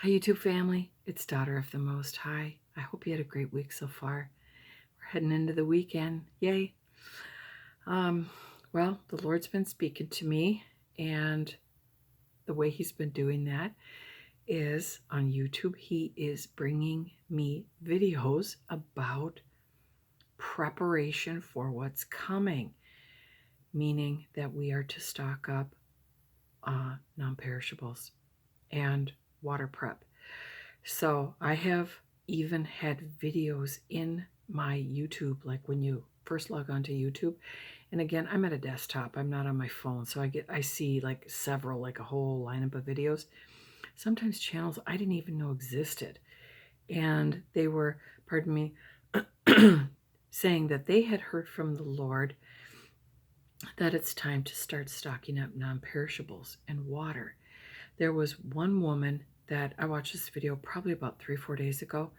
Hi, YouTube family. It's Daughter of the Most High. I hope you had a great week so far. We're heading into the weekend. Yay. Well, the Lord's been speaking to me, and the way He's been doing that is on YouTube. He is bringing me videos about preparation for what's coming, meaning that we are to stock up non-perishables and water prep. So I have even had videos in my YouTube, like when you first log onto YouTube. And again, I'm at a desktop. I'm not on my phone. So I see like several, like a whole lineup of videos. Sometimes channels I didn't even know existed. And they were, pardon me, saying that they had heard from the Lord that it's time to start stocking up non-perishables and water. There was one woman that I watched this video probably about 3-4 days ago,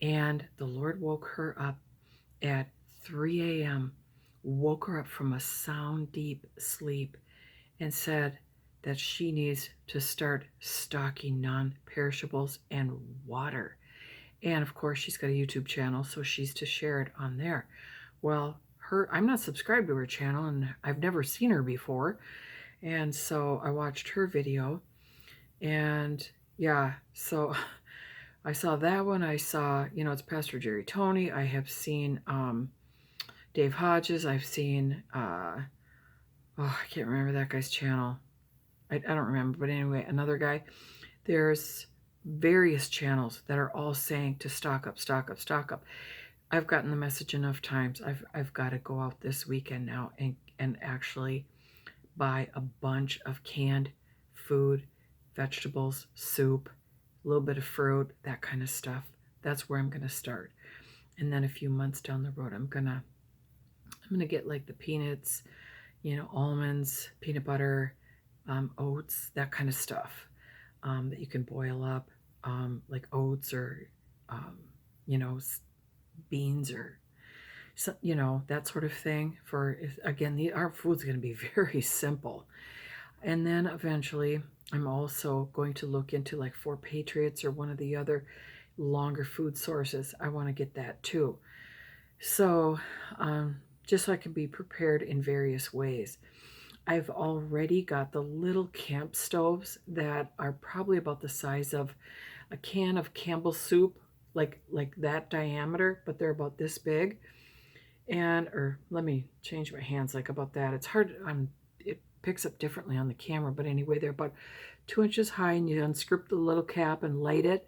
and the Lord woke her up at 3 a.m., woke her up from a sound, deep sleep, and said that she needs to start stocking non-perishables and water. And of course, she's got a YouTube channel, so she's to share it on there. Well, I'm not subscribed to her channel, and I've never seen her before. And so I watched her video, and yeah, so I saw that one. I saw, it's Pastor Jerry Tony. I have seen Dave Hodges. I've seen, I can't remember that guy's channel. I don't remember, but anyway, another guy. There's various channels that are all saying to stock up, stock up, stock up. I've gotten the message enough times. I've got to go out this weekend now and actually buy a bunch of canned food, vegetables, soup, a little bit of fruit, that kind of stuff. That's where I'm going to start. And then a few months down the road, I'm going to get like the peanuts, almonds, peanut butter, oats, that kind of stuff that you can boil up, like oats or, beans or, so, that sort of thing. Again, our food's going to be very simple. And then eventually, I'm also going to look into like 4 Patriots or one of the other longer food sources. I want to get that too. So just so I can be prepared in various ways. I've already got the little camp stoves that are probably about the size of a can of Campbell's soup, like that diameter, but they're about this big. Or let me change my hands, like about that. It's hard, it picks up differently on the camera, but anyway, they're about 2 inches high, and you unscrew the little cap and light it,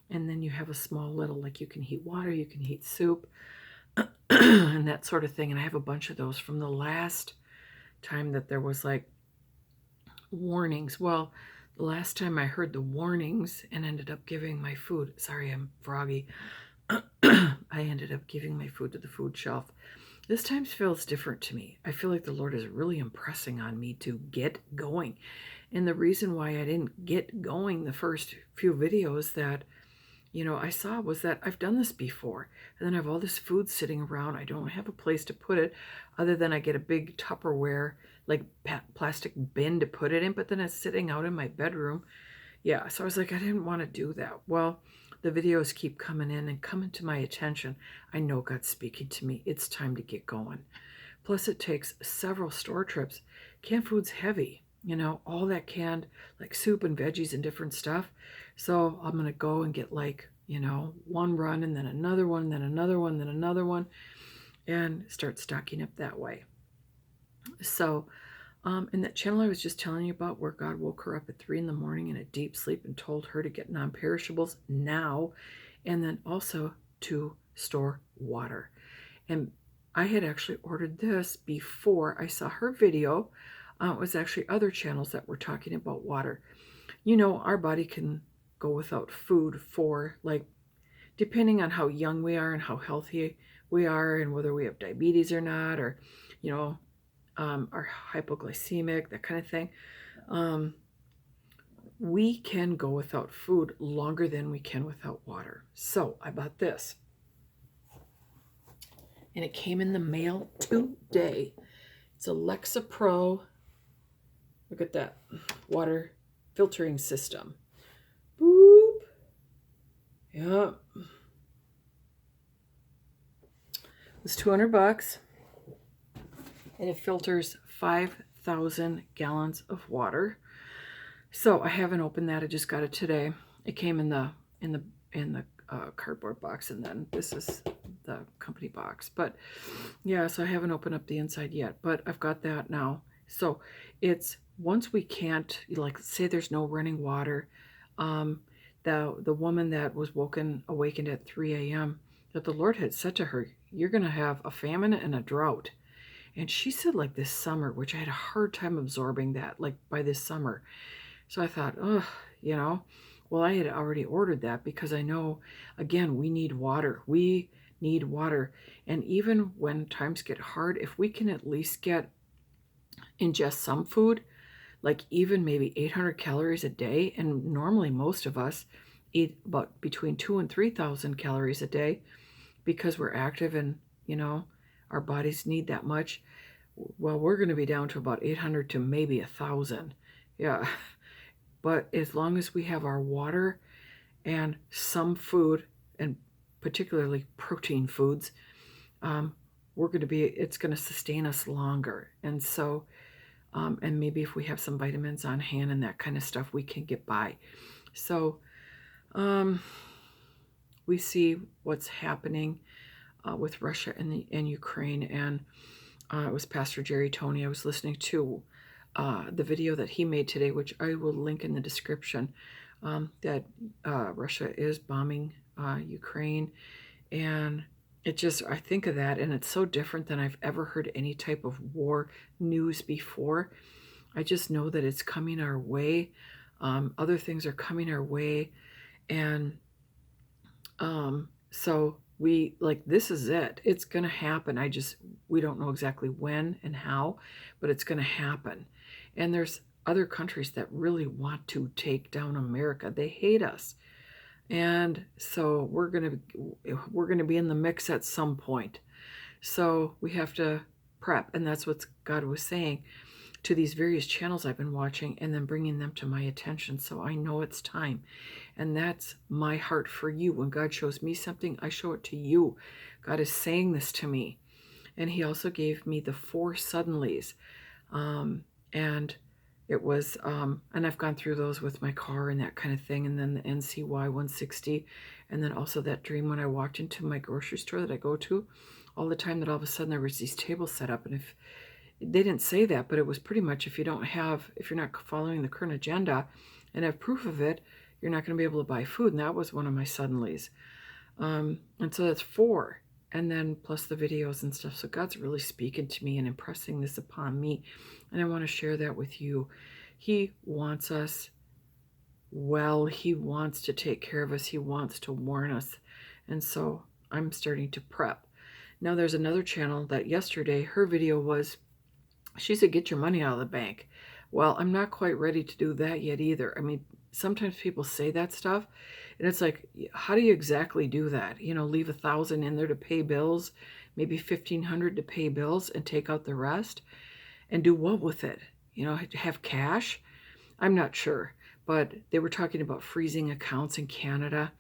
and then you have a small little, like you can heat water, you can heat soup, and that sort of thing. And I have a bunch of those from the last time that there was like warnings. Well, the last time I heard the warnings and ended up giving my food, sorry, I'm froggy. I ended up giving my food to the food shelf. This time feels different to me. I feel like the Lord is really impressing on me to get going. And the reason why I didn't get going the first few videos that, I saw was that I've done this before. And then I have all this food sitting around. I don't have a place to put it other than I get a big Tupperware, like plastic bin to put it in, but then it's sitting out in my bedroom. Yeah, so I was like, I didn't want to do that. Well, the videos keep coming in and coming to my attention. I know God's speaking to me. It's time to get going. Plus, it takes several store trips. Canned food's heavy, all that canned, like soup and veggies and different stuff. So I'm going to go and get like, one run and then another one, then another one, then another one, and start stocking up that way. So in that channel I was just telling you about, where God woke her up at 3 in the morning in a deep sleep and told her to get non-perishables now, and then also to store water. And I had actually ordered this before I saw her video. It was actually other channels that were talking about water. Our body can go without food for, like, depending on how young we are and how healthy we are and whether we have diabetes or not, or, are hypoglycemic, that kind of thing. We can go without food longer than we can without water. So I bought this. And it came in the mail today. It's a Lexapro. Look at that water filtering system. Boop. Yeah. It's $200 and it filters 5,000 gallons of water. So I haven't opened that. I just got it today. It came in the cardboard box, and then this is the company box. But yeah, so I haven't opened up the inside yet, but I've got that now. So it's once we can't, like, say there's no running water, um, the woman that was awakened at 3 a.m., that the Lord had said to her, "You're going to have a famine and a drought." And she said, like, this summer, which I had a hard time absorbing that, like, by this summer. So I thought, oh, you know, well, I had already ordered that because I know, again, we need water. We need water. And even when times get hard, if we can at least ingest some food, like even maybe 800 calories a day, and normally most of us eat about between 2 and 3,000 calories a day because we're active and, our bodies need that much. Well, we're going to be down to about 800 to maybe 1,000. Yeah. But as long as we have our water and some food, and particularly protein foods, it's going to sustain us longer. And so, and maybe if we have some vitamins on hand and that kind of stuff, we can get by. So, we see what's happening with Russia and Ukraine. And it was Pastor Jerry Tony. I was listening to the video that he made today, which I will link in the description, that Russia is bombing Ukraine. And I think of that, and it's so different than I've ever heard any type of war news before. I just know that it's coming our way. Other things are coming our way. And so this is it. It's going to happen. We don't know exactly when and how, but it's going to happen. And there's other countries that really want to take down America. They hate us. And so we're going to be in the mix at some point. So we have to prep. And that's what God was saying to these various channels I've been watching, and then bringing them to my attention. So I know it's time. And that's my heart for you. When God shows me something, I show it to you. God is saying this to me. And he also gave me the 4 suddenlies. And it was, and I've gone through those with my car and that kind of thing. And then the NCY 160. And then also that dream when I walked into my grocery store that I go to all the time, that all of a sudden there was these tables set up. And if they didn't say that, but it was pretty much, if you're not following the current agenda and have proof of it, you're not going to be able to buy food. And that was one of my suddenlies. And so that's 4. And then plus the videos and stuff. So God's really speaking to me and impressing this upon me. And I want to share that with you. He wants us well. He wants to take care of us. He wants to warn us. And so I'm starting to prep. Now there's another channel that yesterday, her video was, she said, get your money out of the bank. Well, I'm not quite ready to do that yet either. I mean, sometimes people say that stuff, and it's like, how do you exactly do that? Leave 1,000 in there to pay bills, maybe 1,500 to pay bills, and take out the rest, and do what with it? Have cash? I'm not sure, but they were talking about freezing accounts in Canada,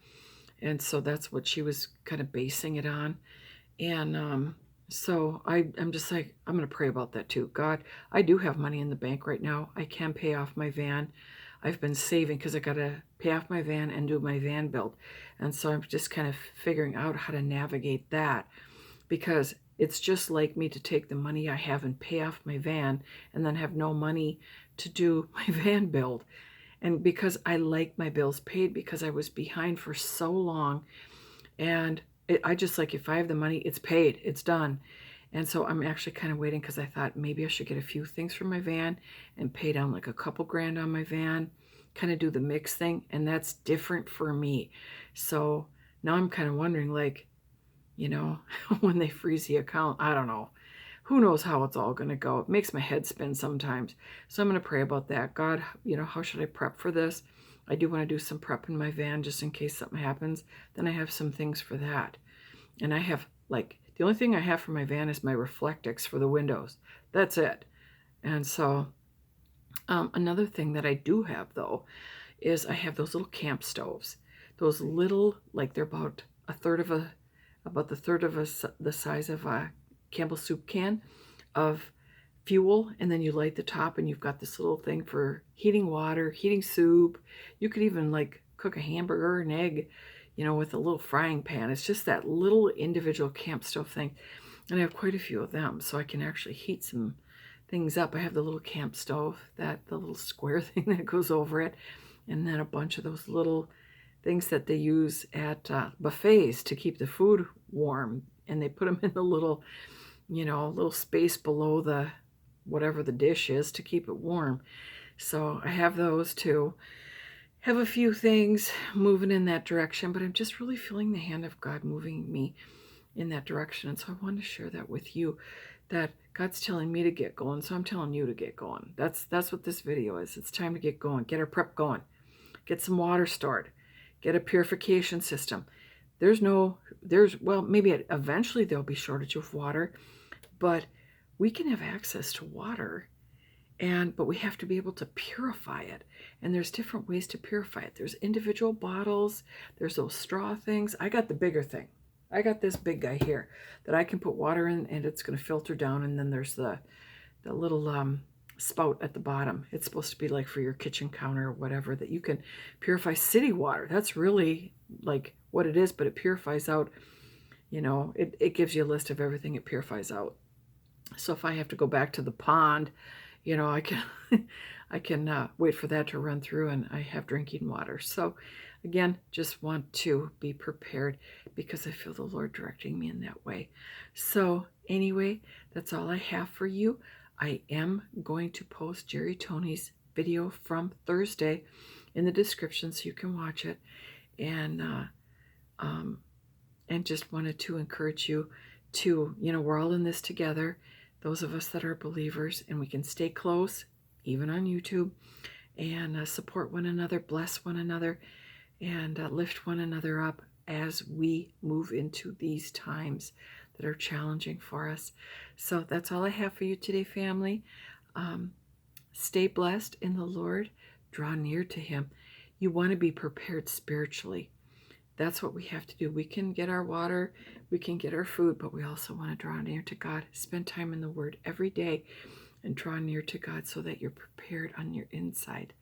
and so that's what she was kind of basing it on. And so I'm just like, I'm going to pray about that too. God, I do have money in the bank right now. I can pay off my van. I've been saving because I got to pay off my van and do my van build. And so I'm just kind of figuring out how to navigate that, because it's just like me to take the money I have and pay off my van and then have no money to do my van build. And because I like my bills paid, because I was behind for so long, and I just, like, if I have the money, it's paid, it's done. And so I'm actually kind of waiting, because I thought maybe I should get a few things from my van and pay down like a couple grand on my van, kind of do the mix thing. And that's different for me. So now I'm kind of wondering, like, when they freeze the account, I don't know. Who knows how it's all going to go. It makes my head spin sometimes. So I'm going to pray about that. God, how should I prep for this? I do want to do some prep in my van just in case something happens. Then I have some things for that. And I have, like, the only thing I have for my van is my Reflectix for the windows. That's it. And so another thing that I do have, though, is I have those little camp stoves. those little, like they're about the third of the size of a Campbell soup can of fuel, and then you light the top and you've got this little thing for heating water, heating soup. You could even like cook a hamburger or an egg, with a little frying pan. It's just that little individual camp stove thing. And I have quite a few of them, so I can actually heat some things up. I have the little camp stove, the little square thing that goes over it, and then a bunch of those little things that they use at buffets to keep the food warm. And they put them in the little space below the whatever the dish is to keep it warm. So I have those too. Have a few things moving in that direction, but I'm just really feeling the hand of God moving me in that direction. And so I want to share that with you, that God's telling me to get going, so I'm telling you to get going. That's what this video is. It's time to get going. Get our prep going. Get some water stored. Get a purification system. Well, maybe eventually there'll be shortage of water, but we can have access to water, but we have to be able to purify it. And there's different ways to purify it. There's individual bottles. There's those straw things. I got the bigger thing. I got this big guy here that I can put water in, and it's going to filter down. And then there's the little spout at the bottom. It's supposed to be like for your kitchen counter or whatever, that you can purify city water. That's really like what it is, but it purifies out, it gives you a list of everything it purifies out. So if I have to go back to the pond, I can I can wait for that to run through, and I have drinking water. So again, just want to be prepared because I feel the Lord directing me in that way. So anyway, that's all I have for you. I am going to post Jerry Tony's video from Thursday in the description so you can watch it. And just wanted to encourage you to, we're all in this together, those of us that are believers, and we can stay close, even on YouTube, and support one another, bless one another, and lift one another up as we move into these times that are challenging for us. So that's all I have for you today, family. Stay blessed in the Lord. Draw near to Him. You want to be prepared spiritually. That's what we have to do. We can get our water, we can get our food, but we also want to draw near to God. Spend time in the Word every day and draw near to God so that you're prepared on your inside.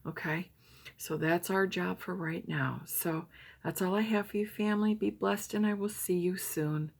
Okay? So that's our job for right now. So that's all I have for you, family. Be blessed, and I will see you soon.